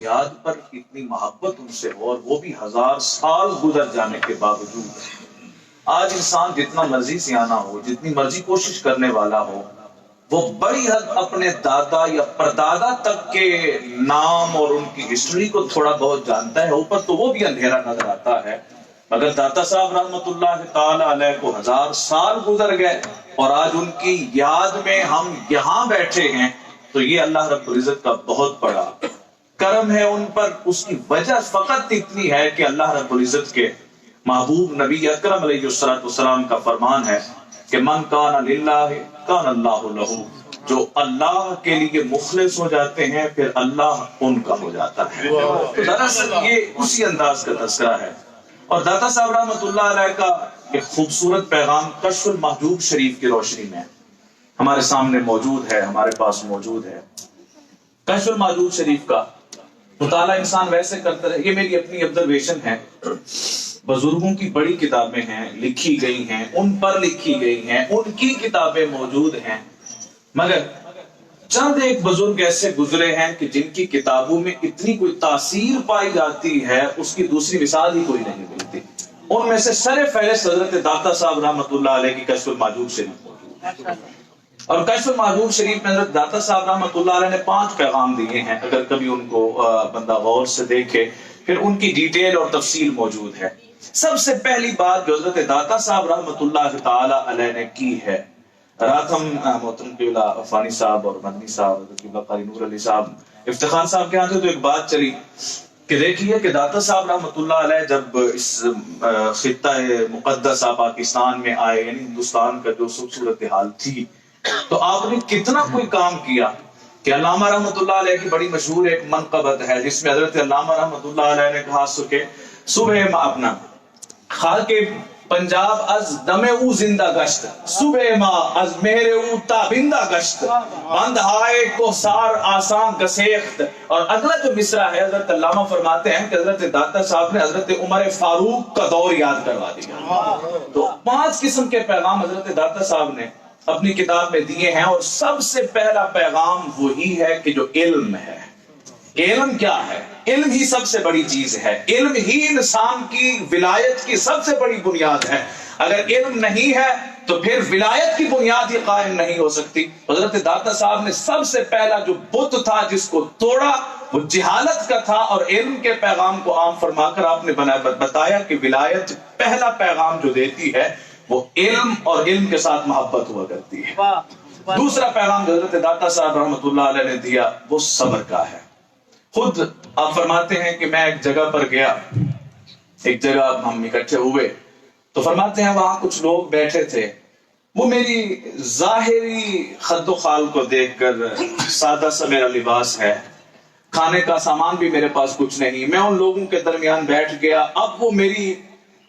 یاد پر اتنی محبت ان سے ہو، اور وہ بھی 1000 سال گزر جانے کے باوجود آج انسان جتنا مرضی سیانا ہو، جتنی مرضی کوشش کرنے والا ہو، وہ بڑی حد اپنے دادا یا پردادا تک کے نام اور ان کی ہسٹری کو تھوڑا بہت جانتا ہے، اوپر تو وہ بھی اندھیرا نظر آتا ہے۔ مگر داتا صاحب رحمت اللہ تعالی علیہ کو 1000 سال گزر گئے اور آج ان کی یاد میں ہم یہاں بیٹھے ہیں، تو یہ اللہ رب العزت کا بہت بڑا کرم ہے ان پر۔ اس کی وجہ فقط اتنی ہے کہ اللہ رب العزت کے محبوب نبی اکرم علیہ السلام کا فرمان ہے کہ من کان للہ کان اللہ لہ، جو اللہ کے لیے مخلص ہو جاتے ہیں پھر اللہ ان کا ہو جاتا ہے۔ تو دراصل یہ اسی انداز کا تذکرہ ہے۔ اور داتا صاحب رحمۃ اللہ علیہ کا ایک خوبصورت پیغام کشف المحجوب شریف کی روشنی میں ہمارے سامنے موجود ہے، ہمارے پاس موجود ہے۔ کشف المحجوب شریف کا مطالعہ انسان ویسے کرتا رہے، یہ میری اپنی آبزرویشن ہے۔ بزرگوں کی بڑی کتابیں ہیں، لکھی گئی ہیں، ان پر لکھی گئی ہیں، ان کی کتابیں موجود ہیں، مگر چند ایک بزرگ ایسے گزرے ہیں کہ جن کی کتابوں میں اتنی کوئی تاثیر پائی جاتی ہے، اس کی دوسری مثال ہی کوئی نہیں ملتی۔ ان میں سے سر فہرست حضرت داتا صاحب رحمۃ اللہ علیہ کی کشف المحجوب شریف موجود ہے۔ اور کشف المحجوب شریف میں حضرت داتا صاحب رحمۃ اللہ علیہ نے 5 پیغام دیے ہیں، اگر کبھی ان کو بندہ غور سے دیکھے پھر ان کی ڈیٹیل اور تفصیل موجود ہے۔ سب سے پہلی بات جو حضرت داتا صاحب رحمۃ اللہ تعالی علیہ نے کی ہے، رات ہم محترم قبلہ فانی صاحب اور مدنی صاحب، قبلہ قاری نور علی صاحب، افتخار صاحب کے ہاں سے تو ایک بات چلی کہ دیکھیے کہ داتا صاحب رحمۃ اللہ علیہ جب اس خطہ مقدسہ پاکستان میں آئے، یعنی ہندوستان کا جو صورتحال تھی، تو آپ نے کتنا کوئی کام کیا کہ علامہ رحمۃ اللہ علیہ کی بڑی مشہور ایک منقبت ہے جس میں حضرت علامہ رحمۃ اللہ علیہ نے کہا سو کہ صبح ما اپنا خاک پنجاب از دم او زندہ گشت، صبح ما از مہر او تابندہ گشت، بند ہائے کو سار آسان گسیخت۔ اور اگلا جو مصرع ہے حضرت علامہ فرماتے ہیں کہ حضرت داتا صاحب نے حضرت عمر فاروق کا دور یاد کروا دیا۔ تو 5 قسم کے پیغام حضرت داتا صاحب نے اپنی کتاب میں دیے ہیں، اور سب سے پہلا پیغام وہی ہے کہ جو علم ہے۔ علم کیا ہے؟ علم ہی سب سے بڑی چیز ہے، علم ہی انسان کی ولایت کی سب سے بڑی بنیاد ہے۔ اگر علم نہیں ہے تو پھر ولایت کی بنیاد ہی قائم نہیں ہو سکتی۔ حضرت داتا صاحب نے سب سے پہلا جو بت تھا جس کو توڑا وہ جہالت کا تھا، اور علم کے پیغام کو عام فرما کر آپ نے بتایا کہ ولایت پہلا پیغام جو دیتی ہے وہ علم، اور علم کے ساتھ محبت ہوا کرتی ہے۔ دوسرا پیغام جو حضرت داتا صاحب رحمۃ اللہ علیہ نے دیا وہ صبر کا ہے۔ خود آپ فرماتے ہیں کہ میں ایک جگہ پر گیا، ایک جگہ ہم اکٹھے ہوئے، تو فرماتے ہیں وہاں کچھ لوگ بیٹھے تھے، وہ میری ظاہری خد و خال کو دیکھ کر، سادہ سا میرا لباس ہے، کھانے کا سامان بھی میرے پاس کچھ نہیں، میں ان لوگوں کے درمیان بیٹھ گیا۔ اب وہ میری،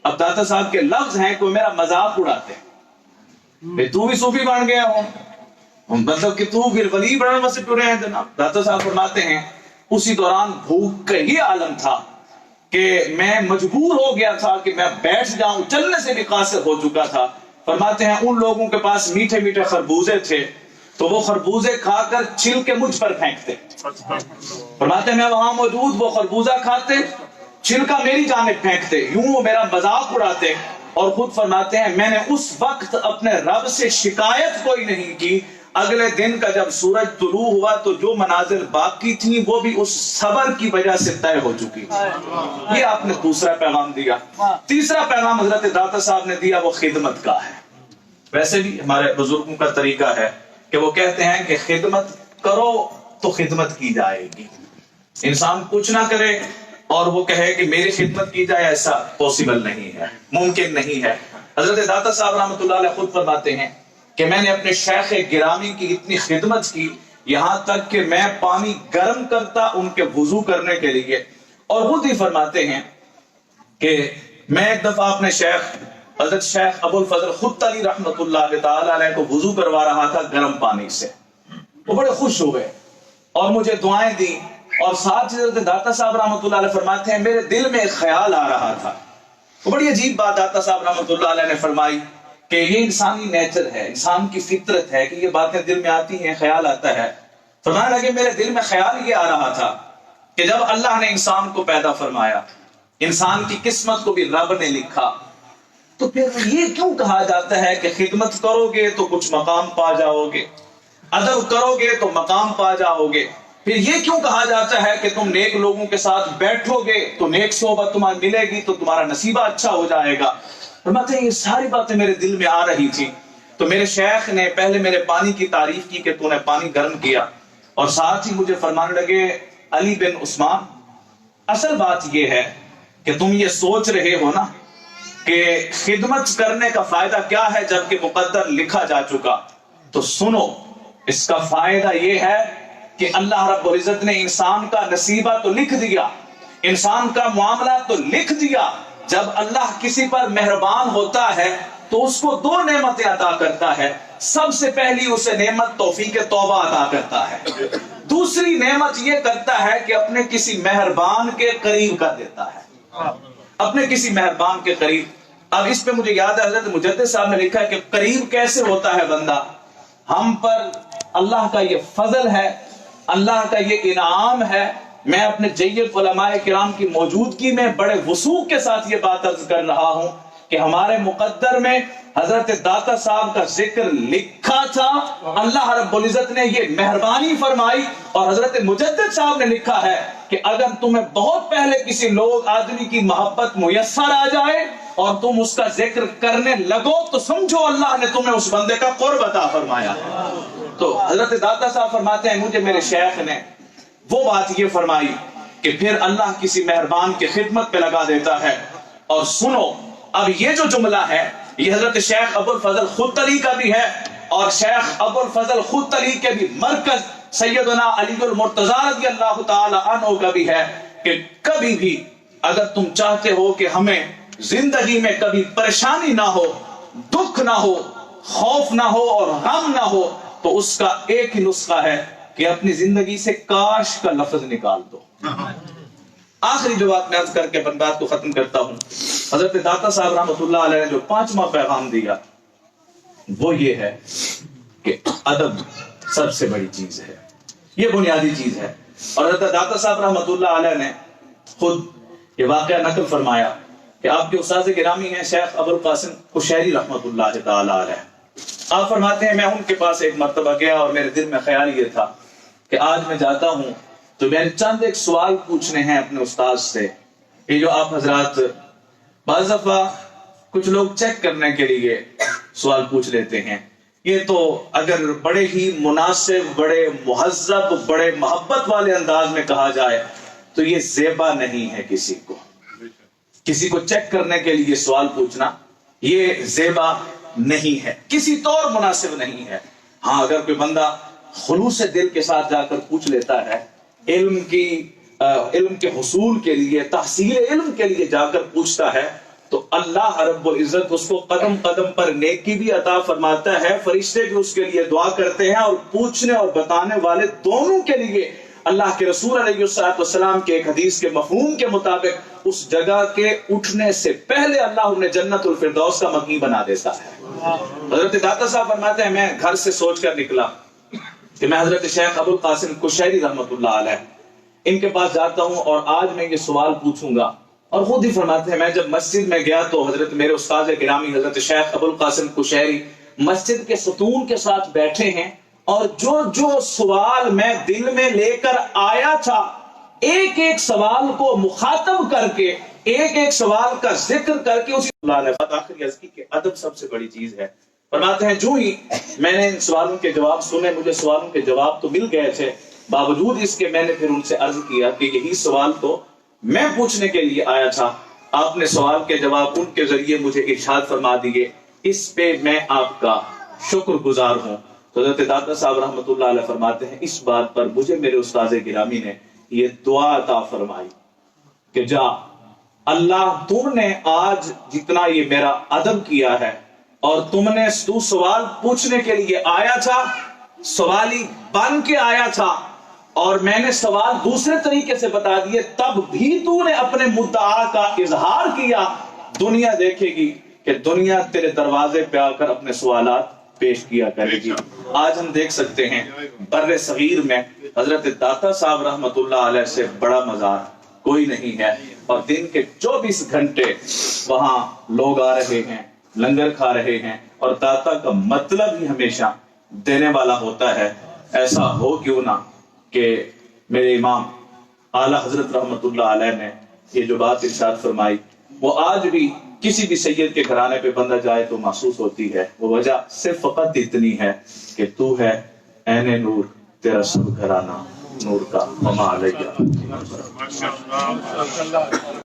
اب داتا صاحب کے لفظ ہیں کہ وہ میرا مذاق اڑاتے ہیں، تو بھی صوفی بن گیا ہو، مطلب کہ تو پھر ولی بڑا مسجد ٹورے ہیں جناب۔ داتا صاحب فرماتے ہیں اسی دوران بھوک کا یہ عالم تھا کہ میں مجبور ہو گیا تھا کہ میں بیٹھ جاؤں، چلنے سے بھی قاصر ہو چکا تھا۔ فرماتے ہیں ان لوگوں کے پاس میٹھے میٹھے خربوزے تھے، تو وہ خربوزے کھا کر چھل کے مجھ پر پھینکتے۔ فرماتے ہیں میں وہاں موجود، وہ خربوزہ کھاتے، چھلکا میری جانب پھینکتے، یوں وہ میرا مذاق اڑاتے۔ اور خود فرماتے ہیں میں نے اس وقت اپنے رب سے شکایت کوئی نہیں کی۔ اگلے دن کا جب سورج طلوع ہوا تو جو مناظر باقی تھیں وہ بھی اس صبر کی وجہ سے طے ہو چکی تھی۔ یہ آپ نے دوسرا پیغام دیا۔ تیسرا پیغام حضرت داتا صاحب نے دیا وہ خدمت کا ہے۔ ویسے بھی ہمارے بزرگوں کا طریقہ ہے کہ وہ کہتے ہیں کہ خدمت کرو تو خدمت کی جائے گی۔ انسان کچھ نہ کرے اور وہ کہے کہ میری خدمت کی جائے، ایسا پاسبل نہیں ہے، ممکن نہیں ہے۔ حضرت داتا صاحب رحمۃ اللہ علیہ خود فرماتے ہیں کہ میں نے اپنے شیخ گرامی کی اتنی خدمت کی، یہاں تک کہ میں پانی گرم کرتا ان کے وضو کرنے کے لیے۔ اور خود ہی فرماتے ہیں کہ میں ایک دفعہ اپنے شیخ حضرت شیخ ابو الفضل خطلی رحمۃ اللہ تعالی علیہ کو وضو کروا رہا تھا گرم پانی سے، وہ بڑے خوش ہوئے اور مجھے دعائیں دی۔ اور ساتھ حضرت داتا صاحب رحمۃ اللہ علیہ فرماتے ہیں میرے دل میں ایک خیال آ رہا تھا۔ وہ بڑی عجیب بات داتا صاحب رحمۃ اللہ علیہ نے فرمائی کہ یہ انسانی نیچر ہے، انسان کی فطرت ہے کہ یہ باتیں دل میں آتی ہیں، خیال آتا ہے۔ فرمانے لگے میرے دل میں خیال یہ آ رہا تھا کہ جب اللہ نے انسان کو پیدا فرمایا، انسان کی قسمت کو بھی رب نے لکھا، تو پھر یہ کیوں کہا جاتا ہے کہ خدمت کرو گے تو کچھ مقام پا جاؤ گے، ادب کرو گے تو مقام پا جاؤ گے؟ پھر یہ کیوں کہا جاتا ہے کہ تم نیک لوگوں کے ساتھ بیٹھو گے تو نیک صحبت تمہیں ملے گی تو تمہارا نصیبہ اچھا ہو جائے گا؟ فرماتے ہیں یہ ساری باتیں میرے دل میں آ رہی تھی تو میرے شیخ نے پہلے میرے پانی کی تعریف کی کہ تو نے پانی گرم کیا، اور ساتھ ہی مجھے فرمانے لگے علی بن عثمان، اصل بات یہ ہے کہ تم یہ سوچ رہے ہو نا کہ خدمت کرنے کا فائدہ کیا ہے جبکہ مقدر لکھا جا چکا، تو سنو، اس کا فائدہ یہ ہے کہ اللہ رب العزت نے انسان کا نصیبہ تو لکھ دیا، انسان کا معاملہ تو لکھ دیا۔ جب اللہ کسی پر مہربان ہوتا ہے تو اس کو دو نعمتیں عطا کرتا ہے، سب سے پہلی اسے نعمت توفیق توبہ عطا کرتا ہے، دوسری نعمت یہ کرتا ہے کہ اپنے کسی مہربان کے قریب کر دیتا ہے، اپنے کسی مہربان کے قریب۔ اب اس پہ مجھے یاد ہے حضرت مجدد صاحب نے لکھا ہے کہ قریب کیسے ہوتا ہے بندہ؟ ہم پر اللہ کا یہ فضل ہے، اللہ کا یہ انعام ہے۔ میں اپنے جید علماء کرام کی موجودگی میں بڑے وثوق کے ساتھ یہ بات عرض کر رہا ہوں کہ ہمارے مقدر میں حضرت داتا صاحب کا ذکر لکھا تھا، اللہ رب العزت نے یہ مہربانی فرمائی، اور حضرت مجدد صاحب نے لکھا ہے کہ اگر تمہیں بہت پہلے کسی لوگ آدمی کی محبت میسر آ جائے اور تم اس کا ذکر کرنے لگو تو سمجھو اللہ نے تمہیں اس بندے کا قرب عطا فرمایا۔ تو حضرت داتا صاحب فرماتے ہیں مجھے میرے شیخ نے وہ بات یہ فرمائی کہ پھر اللہ کسی مہربان کی خدمت پہ لگا دیتا ہے۔ اور سنو، اب یہ جو جملہ ہے یہ حضرت شیخ ابو الفضل خود علی کا بھی ہے، اور شیخ ابو الفضل خود علی کے بھی مرکز سیدنا علی المرتضی رضی اللہ تعالی عنہ کا بھی ہے کہ کبھی بھی اگر تم چاہتے ہو کہ ہمیں زندگی میں کبھی پریشانی نہ ہو، دکھ نہ ہو، خوف نہ ہو اور غم نہ ہو، تو اس کا ایک ہی نسخہ ہے کہ اپنی زندگی سے کاش کا لفظ نکال دو۔ آخری جو بات میں عرض کر کے بات کو ختم کرتا ہوں، حضرت داتا صاحب رحمۃ اللہ علیہ نے جو 5واں پیغام دیا وہ یہ ہے کہ ادب سب سے بڑی چیز ہے، یہ بنیادی چیز ہے۔ اور حضرت داتا صاحب رحمۃ اللہ علیہ نے خود یہ واقعہ نقل فرمایا کہ آپ کے استاد گرامی ہیں شیخ ابو القاسم قشیری رحمۃ اللہ تعالی علیہ۔ آپ فرماتے ہیں میں ان کے پاس ایک مرتبہ گیا اور میرے دل میں خیال یہ تھا کہ آج میں جاتا ہوں تو میں نے چند ایک سوال پوچھنے ہیں اپنے استاد سے۔ یہ جو آپ حضرات بعض دفعہ کچھ لوگ چیک کرنے کے لیے سوال پوچھ لیتے ہیں، یہ تو اگر بڑے ہی مناسب، بڑے مہذب، بڑے محبت والے انداز میں کہا جائے تو یہ زیبا نہیں ہے۔ کسی کو چیک کرنے کے لیے سوال پوچھنا یہ زیبا نہیں ہے، کسی طور مناسب نہیں ہے۔ ہاں اگر کوئی بندہ خلوص دل کے ساتھ جا کر پوچھ لیتا ہے، علم کے حصول کے لیے، تحصیل علم کے لیے جا کر پوچھتا ہے، تو اللہ رب العزت اس کو قدم قدم پر نیکی بھی عطا فرماتا ہے، فرشتے بھی اس کے لیے دعا کرتے ہیں، اور پوچھنے اور بتانے والے دونوں کے لیے اللہ کے رسول علیہ السلام کے ایک حدیث کے مفہوم کے مطابق اس جگہ کے اٹھنے سے پہلے اللہ انہیں جنت الفردوس کا مقیم بنا دیتا ہے۔ حضرت داتا صاحب فرماتے ہیں میں گھر سے سوچ کر نکلا کہ میں حضرت شیخ ابو القاسم قشیری رحمۃ اللہ علیہ ان کے پاس جاتا ہوں اور آج میں یہ سوال پوچھوں گا۔ اور خود ہی فرماتے ہیں میں جب مسجد میں گیا تو حضرت میرے استاد گرامی حضرت شیخ ابو القاسم قشیری مسجد کے ستون کے ساتھ بیٹھے ہیں، اور جو سوال میں دل میں لے کر آیا تھا ایک ایک سوال کو مخاطب کر کے، ایک ایک سوال کا ذکر کر کے اسی اللہ نے آخری عرض کی کہ ادب سب سے بڑی چیز ہے۔ فرماتے ہیں جو ہی میں نے ان سوالوں کے جواب سنے، مجھے سوالوں کے جواب تو مل گئے تھے، باوجود اس کے میں نے پھر ان سے عرض کیا کہ یہی سوال تو میں پوچھنے کے لیے آیا تھا، آپ نے سوال کے جواب ان کے ذریعے مجھے ارشاد فرما دیے، اس پہ میں آپ کا شکر گزار ہوں۔ تو حضرت داتا صاحب رحمۃ اللہ علیہ فرماتے ہیں اس بات پر مجھے میرے استاد گرامی نے یہ دعا عطا فرمائی کہ جا اللہ تم نے آج جتنا یہ میرا ادب کیا ہے، اور تم نے تو سوال پوچھنے کے لیے آیا تھا، سوالی بن کے آیا تھا، اور میں نے سوال دوسرے طریقے سے بتا دیے، تب بھی تو نے اپنے مدعا کا اظہار کیا۔ دنیا دیکھے گی کہ دنیا تیرے دروازے پہ آ کر اپنے سوالات پیش کیا کرے گی۔ آج ہم دیکھ سکتے ہیں بر صغیر میں حضرت داتا صاحب رحمت اللہ علیہ سے بڑا مزار کوئی نہیں ہے، اور دن کے 24 گھنٹے وہاں لوگ آ رہے ہیں، لنگر کھا رہے ہیں، اور داتا کا مطلب ہی ہمیشہ دینے والا ہوتا ہے۔ ایسا ہو کیوں نہ کہ میرے امام اعلیٰ حضرت رحمت اللہ علیہ نے یہ جو بات ارشاد فرمائی وہ آج بھی کسی بھی سید کے گھرانے پہ بندہ جائے تو محسوس ہوتی ہے۔ وہ وجہ صرف فقط اتنی ہے کہ تو ہے عین نور، تیرا سب گھرانہ نور کا، وما علیہ۔